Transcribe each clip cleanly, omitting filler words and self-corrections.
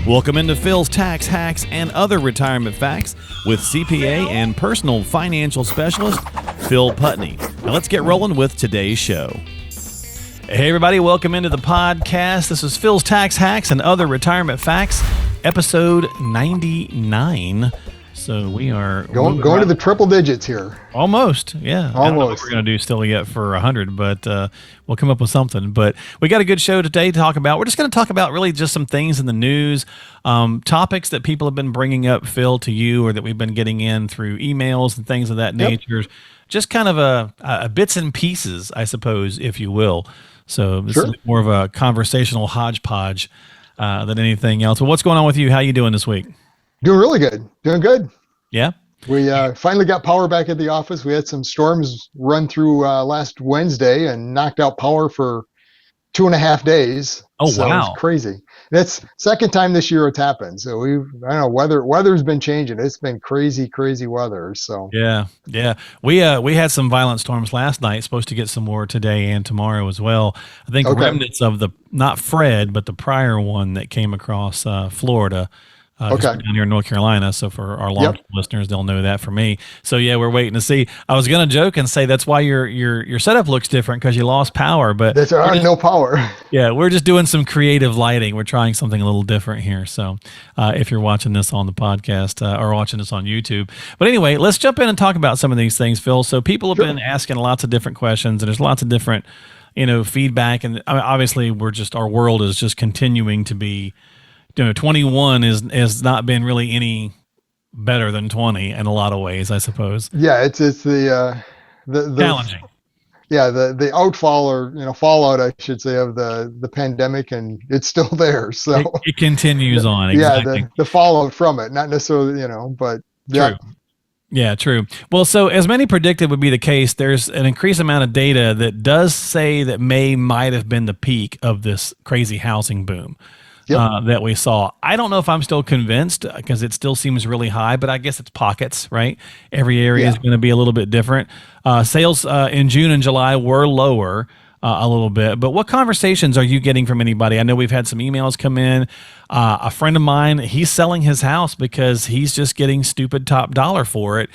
Welcome into Phil's Tax Hacks and Other Retirement Facts with CPA and personal financial specialist Phil Putney. Now let's get rolling with today's show. Hey everybody, welcome into the podcast. This is Phil's Tax Hacks and Other Retirement Facts, episode 99. So we are going to the triple digits here. Almost, yeah. Almost. I don't know what we're going to do still yet for 100, but we'll come up with something. But we got a good show today to talk about. We're just going to talk about really just some things in the news, topics that people have been bringing up, Phil, to you, or that we've been getting in through emails and things of that nature. Just kind of a bits and pieces, I suppose, if you will. So this is more of a conversational hodgepodge than anything else. But what's going on with you? How you doing this week? Doing really good. Doing good. Yeah. We finally got power back at the office. We had some storms run through last Wednesday and knocked out power for 2.5 days. Oh, so wow. It's crazy. That's second time this year it's happened. So I don't know, weather's been changing. It's been crazy weather. So yeah. We had some violent storms last night, supposed to get some more today and tomorrow as well. I think remnants of not Fred, but the prior one that came across Florida. Just down here in North Carolina. So for our long-term listeners, they'll know that for me. So yeah, we're waiting to see. I was going to joke and say that's why your setup looks different because you lost power, but there's no power. Yeah, we're just doing some creative lighting. We're trying something a little different here. So if you're watching this on the podcast or watching this on YouTube. But anyway, let's jump in and talk about some of these things, Phil. So people have been asking lots of different questions, and there's lots of different, feedback. And obviously our world is just continuing to be, 21 has not been really any better than 20 in a lot of ways, I suppose. Yeah, it's the challenging. Yeah, the outfall or fallout, I should say, of the pandemic, and it's still there. So it continues on. Exactly. Yeah, the fallout from it, not necessarily, but true. Yeah, true. Well, so as many predicted would be the case, there's an increased amount of data that does say that May might have been the peak of this crazy housing boom. That we saw. I don't know if I'm still convinced because it still seems really high, but I guess it's pockets, right? Every area is going to be a little bit different. Sales in June and July were lower a little bit, but what conversations are you getting from anybody? I know we've had some emails come in. A friend of mine, he's selling his house because he's just getting stupid top dollar for it.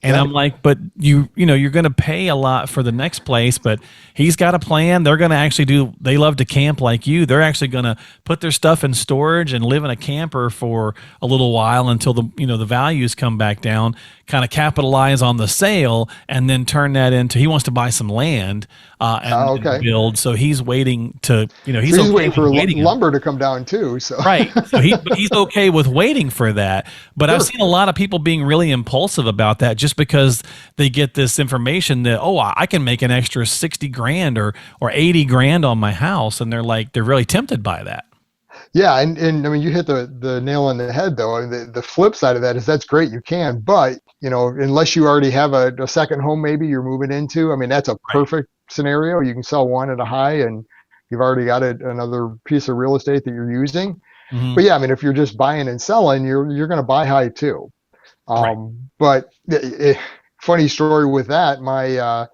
And I'm like, but you're going to pay a lot for the next place, but he's got a plan. They're going to actually they love to camp like you. They're actually going to put their stuff in storage and live in a camper for a little while until the values come back down, kind of capitalize on the sale and then turn that into, he wants to buy some land and build. So he's waiting to, he's waiting for lumber to come down too. So. Right. So he's okay with waiting for that. But I've seen a lot of people being really impulsive about that just because they get this information that, I can make an extra 60 grand or 80 grand on my house. And they're really tempted by that. Yeah. And I mean, you hit the nail on the head though. I mean, the flip side of that is that's great. You can, but unless you already have a second home, maybe you're moving into, I mean, that's a perfect scenario. You can sell one at a high and you've already got another piece of real estate that you're using. Mm-hmm. But yeah, I mean, if you're just buying and selling, you're going to buy high too. But funny story with that, my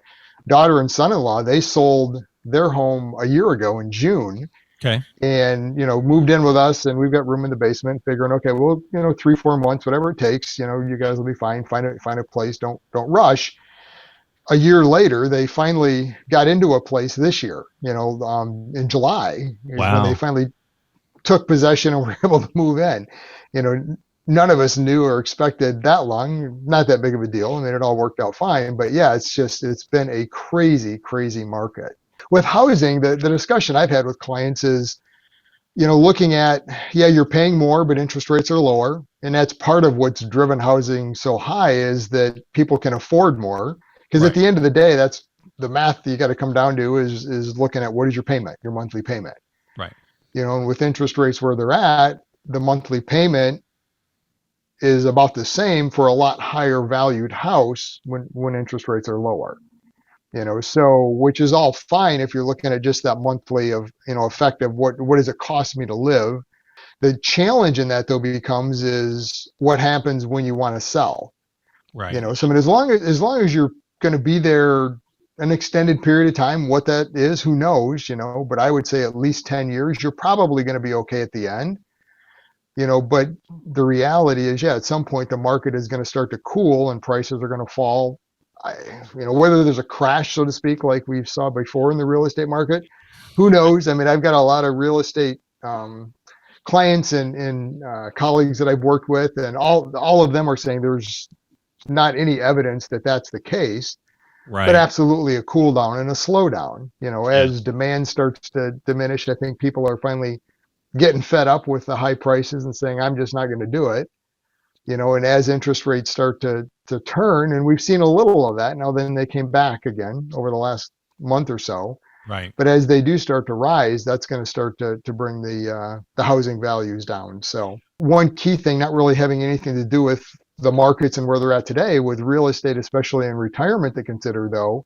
daughter and son-in-law, they sold their home a year ago in June. Okay. And, moved in with us and we've got room in the basement, figuring, okay, well, 3-4 months, whatever it takes, you guys will be fine. Find a place. Don't rush. A year later, they finally got into a place this year, in July. Wow. When they finally took possession and were able to move in. None of us knew or expected that long, not that big of a deal. I mean, it all worked out fine, but yeah, it's been a crazy market. With housing, the discussion I've had with clients is, looking at, you're paying more, but interest rates are lower. And that's part of what's driven housing so high is that people can afford more. Because at the end of the day, that's the math that you got to come down to is looking at what is your payment, your monthly payment. Right. And with interest rates where they're at, the monthly payment is about the same for a lot higher valued house when interest rates are lower. So which is all fine if you're looking at just that monthly of, effect of what does it cost me to live. The challenge in that though becomes is what happens when you want to sell. Right. So I mean, as long as you're going to be there an extended period of time, what that is, who knows, but I would say at least 10 years, you're probably going to be okay at the end. But the reality is, yeah, at some point the market is going to start to cool and prices are going to fall. Whether there's a crash, so to speak, like we saw before in the real estate market, who knows? I mean, I've got a lot of real estate clients and colleagues that I've worked with, and all of them are saying there's not any evidence that that's the case, Right. but absolutely a cool down and a slowdown. As demand starts to diminish, I think people are finally getting fed up with the high prices and saying, I'm just not going to do it. And as interest rates start to turn, and we've seen a little of that now, then they came back again over the last month or so. Right. But as they do start to rise, that's going to start to bring the housing values down. So one key thing, not really having anything to do with the markets and where they're at today, with real estate, especially in retirement, to consider though,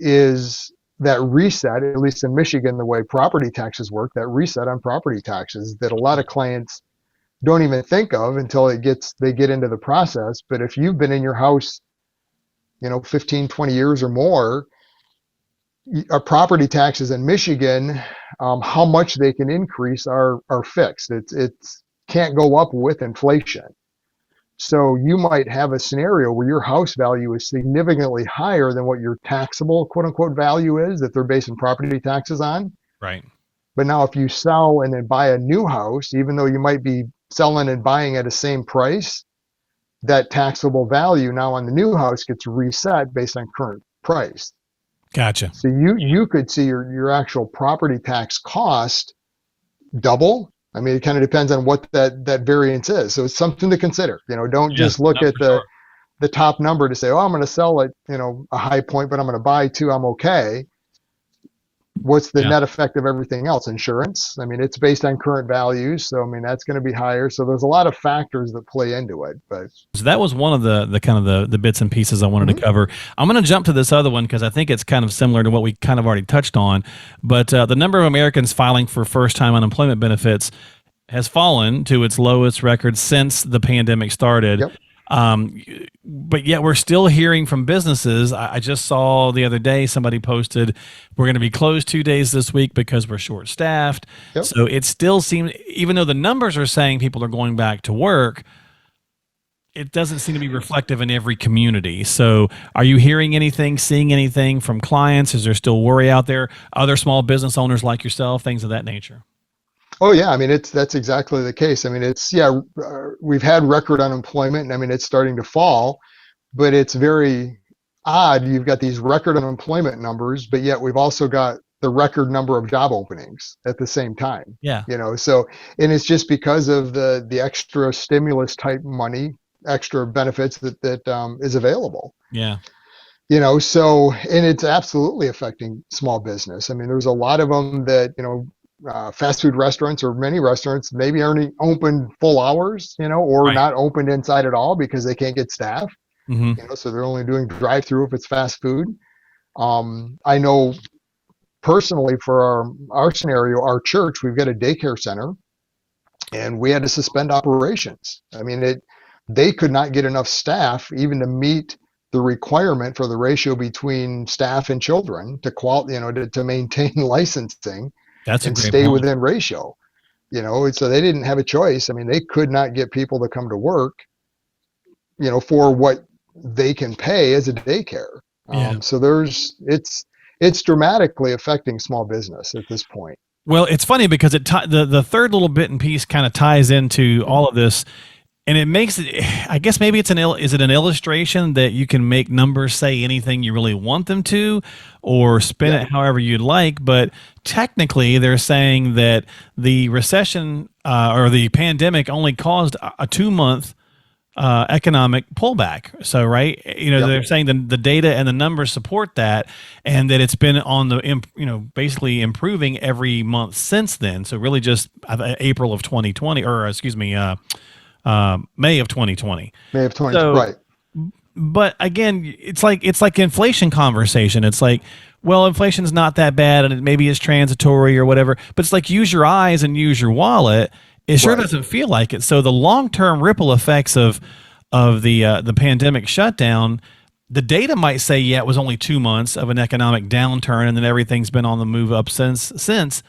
is that reset, at least in Michigan, the way property taxes work, that reset on property taxes that a lot of clients don't even think of until they get into the process. But if you've been in your house, 15, 20 years or more, property taxes in Michigan, how much they can increase are fixed. It can't go up with inflation. So you might have a scenario where your house value is significantly higher than what your taxable quote unquote value is that they're basing property taxes on. Right. But now if you sell and then buy a new house, even though you might be selling and buying at the same price, that taxable value now on the new house gets reset based on current price. Gotcha. So you could see your actual property tax cost double. I mean, it kind of depends on what that variance is. So it's something to consider. Don't just look at the top number to say, oh, I'm going to sell at a high point, but I'm going to buy two. I'm okay. What's the net effect of everything else? Insurance. I mean, it's based on current values. So, I mean, that's going to be higher. So there's a lot of factors that play into it. But so that was one of the kind of the bits and pieces I wanted to cover. I'm going to jump to this other one because I think it's kind of similar to what we kind of already touched on. But the number of Americans filing for first-time unemployment benefits has fallen to its lowest record since the pandemic started. Yep. But yet we're still hearing from businesses. I just saw the other day somebody posted, we're going to be closed 2 days this week because we're short staffed. Yep. So it still seems, even though the numbers are saying people are going back to work, it doesn't seem to be reflective in every community. So are you hearing anything, seeing anything from clients? Is there still worry out there? Other small business owners like yourself, things of that nature? Oh yeah, I mean that's exactly the case. I mean we've had record unemployment, and I mean it's starting to fall, but it's very odd. You've got these record unemployment numbers, but yet we've also got the record number of job openings at the same time. Yeah. So and it's just because of the extra stimulus type money, extra benefits that is available. Yeah. So and it's absolutely affecting small business. I mean, there's a lot of them that fast food restaurants or many restaurants maybe aren't open full hours, or not opened inside at all because they can't get staff. So they're only doing drive-through if it's fast food. I know personally for our scenario, our church, we've got a daycare center, and we had to suspend operations. I mean, they could not get enough staff even to meet the requirement for the ratio between staff and children to maintain licensing. And stay within ratio, so they didn't have a choice. I mean, they could not get people to come to work, for what they can pay as a daycare. So it's dramatically affecting small business at this point. Well, it's funny because the third little bit and piece kind of ties into all of this. And it makes it, I guess maybe is it an illustration that you can make numbers say anything you really want them to, or spin it however you'd like. But technically they're saying that the recession or the pandemic only caused a 2-month economic pullback. So, right. They're saying the data and the numbers support that, and that it's been on the, basically improving every month since then. So really just April of 2020, or excuse me, May of 2020. May of 2020, right. But again, it's like inflation conversation. It's like, well, inflation's not that bad, and maybe it's transitory or whatever. But it's like, use your eyes and use your wallet. It sure doesn't feel like it. So the long-term ripple effects of the pandemic shutdown, the data might say, yeah, it was only 2 months of an economic downturn, and then everything's been on the move up since.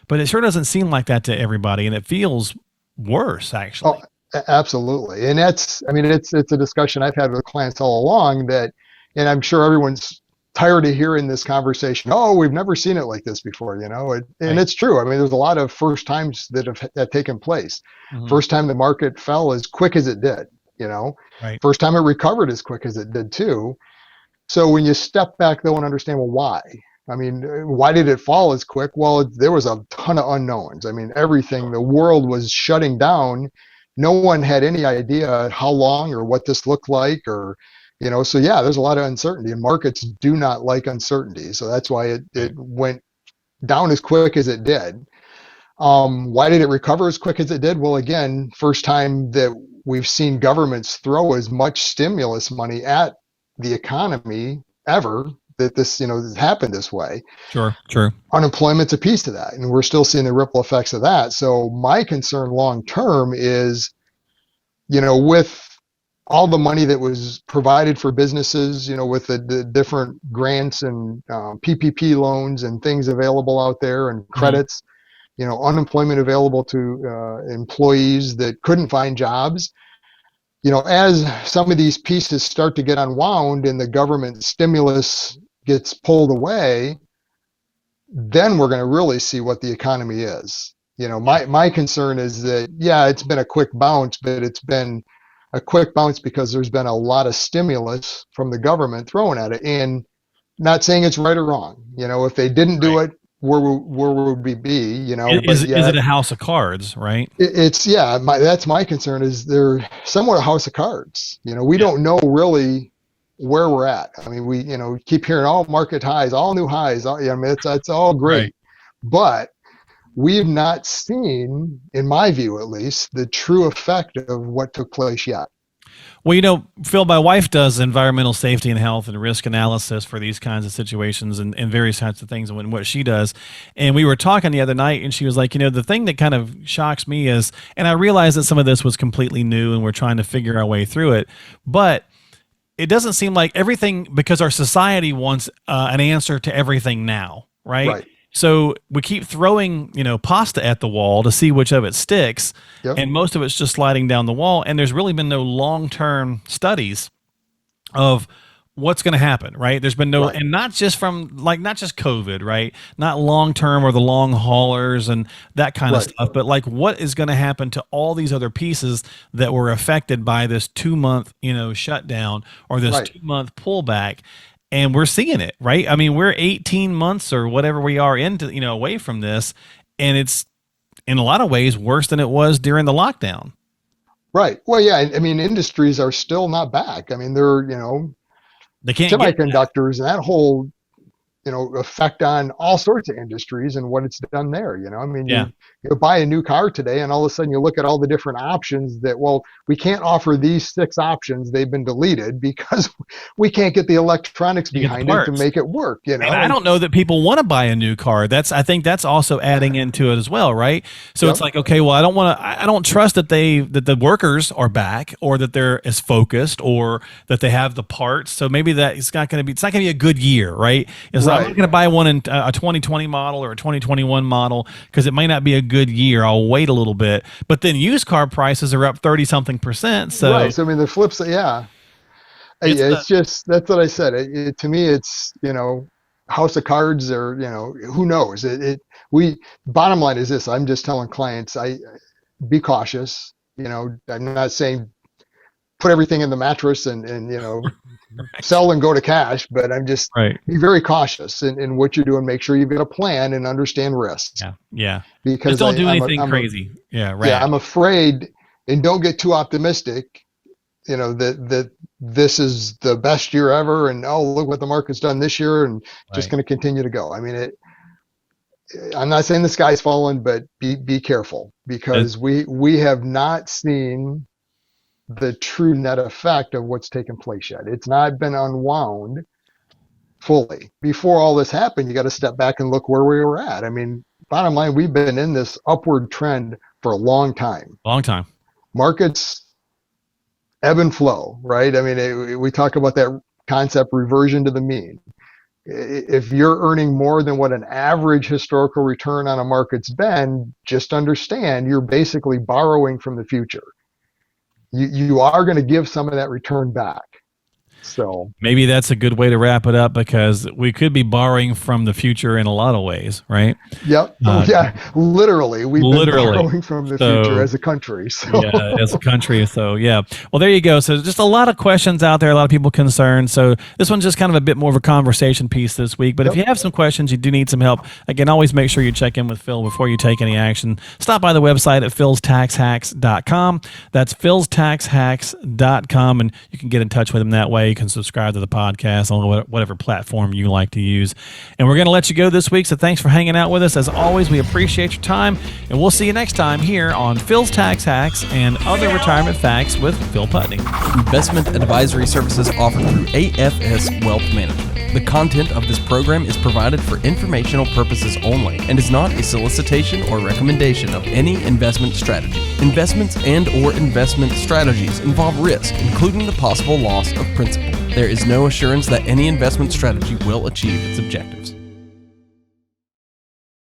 But it sure doesn't seem like that to everybody, and it feels worse, Oh, actually. absolutely. And that's, I mean, it's a discussion I've had with clients all along that, and I'm sure everyone's tired of hearing this conversation. Oh, we've never seen it like this before, and Right. it's true. I mean, there's a lot of first times that have taken place. Hmm. First time the market fell as quick as it did, you know, Right. first time it recovered as quick as it did too. So when you step back though and understand, well, why? I mean, why did it fall as quick? Well, there was a ton of unknowns. I mean, everything, Sure. the world was shutting down. No one had any idea how long or what this looked like or, so yeah, there's a lot of uncertainty and markets do not like uncertainty. So that's why it Right. went down as quick as it did. Why did it recover as quick as it did? Well, again, first time that we've seen governments throw as much stimulus money at the economy ever that this, has happened this way. Sure. True. Unemployment's a piece of that, and we're still seeing the ripple effects of that. So my concern long term is, with all the money that was provided for businesses, with the different grants and PPP loans and things available out there and Hmm. credits, unemployment available to employees that couldn't find jobs. As some of these pieces start to get unwound and the government stimulus gets pulled away, then we're going to really see what the economy is. Yeah. My concern is that, yeah, it's been a quick bounce, but it's been a quick bounce because there's been a lot of stimulus from the government thrown at it. And not saying it's right or wrong. If they didn't do Right. it, where would we be? But Is yet it a house of cards? Right. it's yeah. That's my concern is they're somewhat a house of cards. We Yeah. don't know really where we're at. I mean, we keep hearing all market highs, all new highs. I mean, it's all Right. great, but we've not seen, in my view at least, the true effect of what took place yet. Well, Phil, my wife does environmental safety and health and risk analysis for these kinds of situations and various types of things and what she does. And we were talking the other night and she was like, the thing that kind of shocks me is, and I realize that some of this was completely new and we're trying to figure our way through it, but it doesn't seem like everything because our society wants an answer to everything now, right? Right. So we keep throwing, pasta at the wall to see which of it sticks, Yep. and most of it's just sliding down the wall. And there's really been no long-term studies of what's going to happen, right? There's been no, Right. and not just not just COVID, right? Not long term or the long haulers and that kind of Right. stuff, but like what is going to happen to all these other pieces that were affected by this 2 month, shutdown or this Right. 2 month pullback. And we're seeing it, right? I mean, we're 18 months or whatever we are into, away from this. And it's in a lot of ways worse than it was during the lockdown. Right. Well, yeah. I mean, industries are still not back. I mean, they're They can't get back. semiconductors and that whole effect on all sorts of industries and what it's done there. I mean, Yeah. you buy a new car today and all of a sudden you look at all the different options that, well, we can't offer these 6 options. They've been deleted because we can't get the electronics You get the behind it to parts. make it work, And I and don't know that people want to buy a new car. I think that's also adding into it as well, right? So it's yep. like, okay, well, I don't trust that that the workers are back or that they're as focused or that they have the parts. So maybe it's not going to be a good year, right? I'm not Right. going to buy one in a 2020 model or a 2021 model because it might not be a good year. I'll wait a little bit. But then used car prices are up 30 something percent. So Right. So I mean, the flip side, yeah. it's It's just that's what I said. To me, it's house of cards, or who knows. We bottom line is this. I'm just telling clients, I be cautious. I'm not saying put everything in the mattress and right. sell and go to cash, but I'm just Right. be very cautious in what you're doing. Make sure you've got a plan and understand risks Yeah. Yeah. Just because don't do I'm anything I'm a crazy. Yeah. yeah, Rash. I'm afraid, and don't get too optimistic. That this is the best year ever, and oh, look what the market's done this year, and just Right. going to continue to go. I mean, I'm not saying the sky's falling, but be careful because we have not seen the true net effect of what's taken place yet. It's not been unwound fully. Before all this happened, you got to step back and look where we were at. I mean, bottom line, we've been in this upward trend for a long time. Long time. Markets ebb and flow, right? I mean, we talk about that concept reversion to the mean. If you're earning more than what an average historical return on a market's been, just understand you're basically borrowing from the future. You are going to give some of that return back. So maybe that's a good way to wrap it up, because we could be borrowing from the future in a lot of ways, right? Yep. Yeah. Literally, we've been borrowing from the future as a country. So. Yeah, as a country. So yeah. Well, there you go. So just a lot of questions out there, a lot of people concerned. So this one's just kind of a bit more of a conversation piece this week. But if you have some questions, you do need some help, again, always make sure you check in with Phil before you take any action. Stop by the website at philstaxhacks.com. That's philstaxhacks.com, and you can get in touch with him that way. You can subscribe to the podcast on whatever platform you like to use. And we're going to let you go this week, so thanks for hanging out with us. As always, we appreciate your time, and we'll see you next time here on Phil's Tax Hacks and Other Retirement Facts with Phil Putney. Investment advisory services offered through AFS Wealth Management. The content of this program is provided for informational purposes only and is not a solicitation or recommendation of any investment strategy. Investments and/or investment strategies involve risk, including the possible loss of principal. There is no assurance that any investment strategy will achieve its objectives.